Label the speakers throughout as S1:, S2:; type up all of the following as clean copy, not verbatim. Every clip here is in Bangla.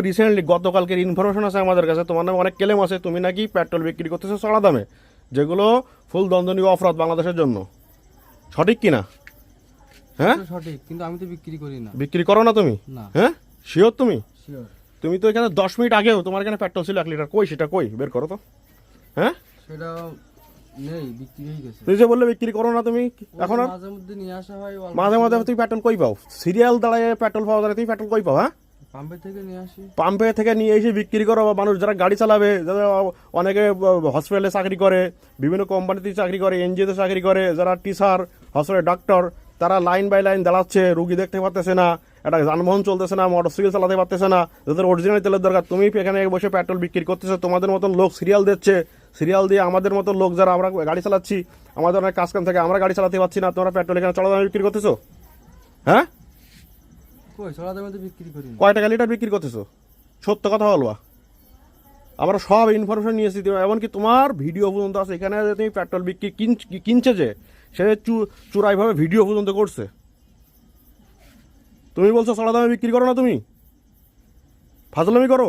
S1: রিসেন্টলি গতকালকের ইনফরমেশন আছে আমাদের কাছে, তোমার নামে অনেক ক্লেম আছে, তুমি নাকি পেট্রোল বিক্রি করতেছো চড়া দামে, যেগুলো ফুল দণ্ডনীয় অপরাধ বাংলাদেশের জন্য। সঠিক কিনা? হ্যাঁ
S2: সঠিক, কিন্তু আমি তো বিক্রি করি না।
S1: বিক্রি করো না তুমি?
S2: না।
S1: হ্যাঁ শিওর তুমি?
S2: শিওর।
S1: তুমি তো এখানে 10 মিনিট আগেও তোমার এখানে পেট্রোল ছিল 1 লিটার, কই সেটা কই বের করো তো। হ্যাঁ
S2: সেটা নেই, বিক্রি হয়ে গেছে।
S1: তুমি যে বললে বিক্রি করো না তুমি, এখন আর
S2: মাঝে মধ্যে নিয়ে আসা হয়।
S1: মাঝে মাঝে তুমি পেট্রোল কই পাও? সিরিয়াল দাঁড়ায় পেট্রোল পাওয়া যায়, তুমি পেট্রোল কই পাও? হ্যাঁ
S2: পাম্পে থেকে নিয়ে আসি।
S1: পাম্পে থেকে নিয়ে এসে বিক্রি করো, বা মানুষ যারা গাড়ি চালাবে, যারা অনেকে হসপিটালে চাকরি করে, বিভিন্ন কোম্পানিতে চাকরি করে, এনজিওতে চাকরি করে, যারা টিচার, হসপিটালে ডাক্তার, তারা লাইন বাই লাইন দাঁড়াচ্ছে, রুগী দেখতে পারতেছে না, একটা যানবাহন চলতেছে না, মোটরসাইকেল চালাতে পারতেছে না, যাদের অরিজিনাল তেলের দরকার, তুমি এখানে বসে পেট্রোল বিক্রি করতেছো। তোমাদের মতন লোক সিরিয়াল দিচ্ছে, সিরিয়াল দিয়ে আমাদের মতন লোক যারা আমরা গাড়ি চালাচ্ছি, আমাদের অনেক কাজ কাম থাকে, আমরা গাড়ি চালাতে পারছি না, তোমরা পেট্রোল এখানে চড়া দামে বিক্রি করতেছো। হ্যাঁ
S2: কই চড়া দামে তো বিক্রি করি না।
S1: কয় টাকা লিটার বিক্রি করতেছো? সত্য কথা বলবা। আমরা সব ইনফরমেশন নিয়েছি, এমনকি তোমার ভিডিও পর্যন্ত আছে এখানে, যে তুমি পেট্রোল বিক্রি কিনছে, যে সে চুরাইভাবে ভিডিও পর্যন্ত করছে। তুমি বলছো চড়া দামে বিক্রি করো না, তুমি ফাজলামি করো।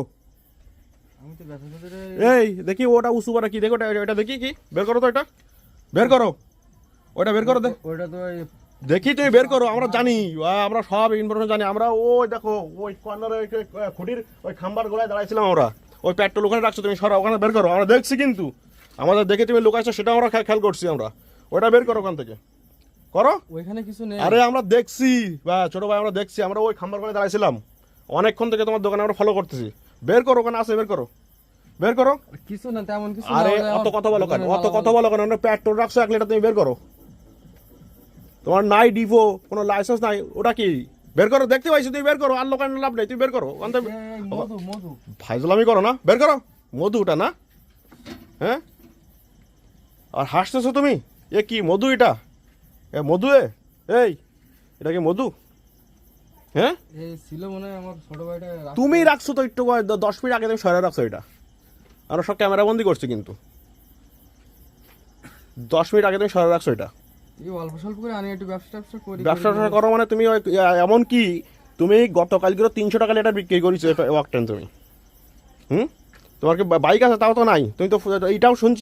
S2: আমি তো ব্যবসা করে।
S1: এই দেখি ওটা উঁচু করা কি, দেখো এটা দেখি কি, বের করো তো, এটা বের করো, ওটা বের করো।
S2: ওইটা তো
S1: দেখি তুমি বের করো, আমরা জানি, আমরা সব ইনফরমেশন জানি। আমরা ওই দেখো ওই কর্নারে খুঁটির ওই খাম্বার গোলায় দাঁড়াইছিলাম আমরা, ওই পেট্রোল ওখানে রাখছো তুমি, সরা ওখানে বের করো, আমরা দেখছি, কিন্তু আমাদের দেখে তুমি লুকাইছো সেটা আমরা খেয়াল করছি আমরা। ওটা বের করো ওখান থেকে, করো।
S2: ওইখানে কিছু নেই।
S1: আরে আমরা দেখছি, বা ছোট ভাই আমরা দেখছি, আমরা ওই খাম্বার গোলায় দাঁড়াইছিলাম অনেকক্ষণ থেকে, তোমার দোকানে আমরা ফলো করতেছি। বের করো, ওখানে আছে, বের করো, বের করো।
S2: কিছু না তেমন কিছু।
S1: আরে অত কথা বলো কেন, অত কথা বলো কেন? পেট্রোল রাখছো 1 লিটার, তুমি বের করো। তোমার নাই ডিভো, কোনো লাইসেন্স নাই, ওটা কি? বের করো, দেখতে পাইছি, তুমি বের করো, আর লোকাল লাভ নেই, তুমি বের করো।
S2: মধু মধু
S1: ফাইজলামি করো না, বের করো। মধু ওটা না? হ্যাঁ আর হাসতেছো তুমি, এ কি মধু? এটা এ মধু? এই এটা কি মধু? হ্যাঁ
S2: এই ছিল মনে হয় আমার ছোট ভাইটা।
S1: তুমি রাখছো তো একটু 10 মিনিট আগে তুমি সরে রাখছো এটা, আমরা সব ক্যামেরা বন্দি করছি, কিন্তু 10 মিনিট আগে তুমি সরে রাখছো এটা।
S2: এই অল্প স্বল্প করে আনি, একটু ব্যবসা করি।
S1: ব্যবসা করো মানে তুমি এমন কি, তুমি গতকালকেও 300 টাকা লিটার বিক্রি করেছো ওয়াকটেন তুমি। তোমার কি বাইক আছে? তাও তো নাই, তুমি তো এইটাও শুনছি।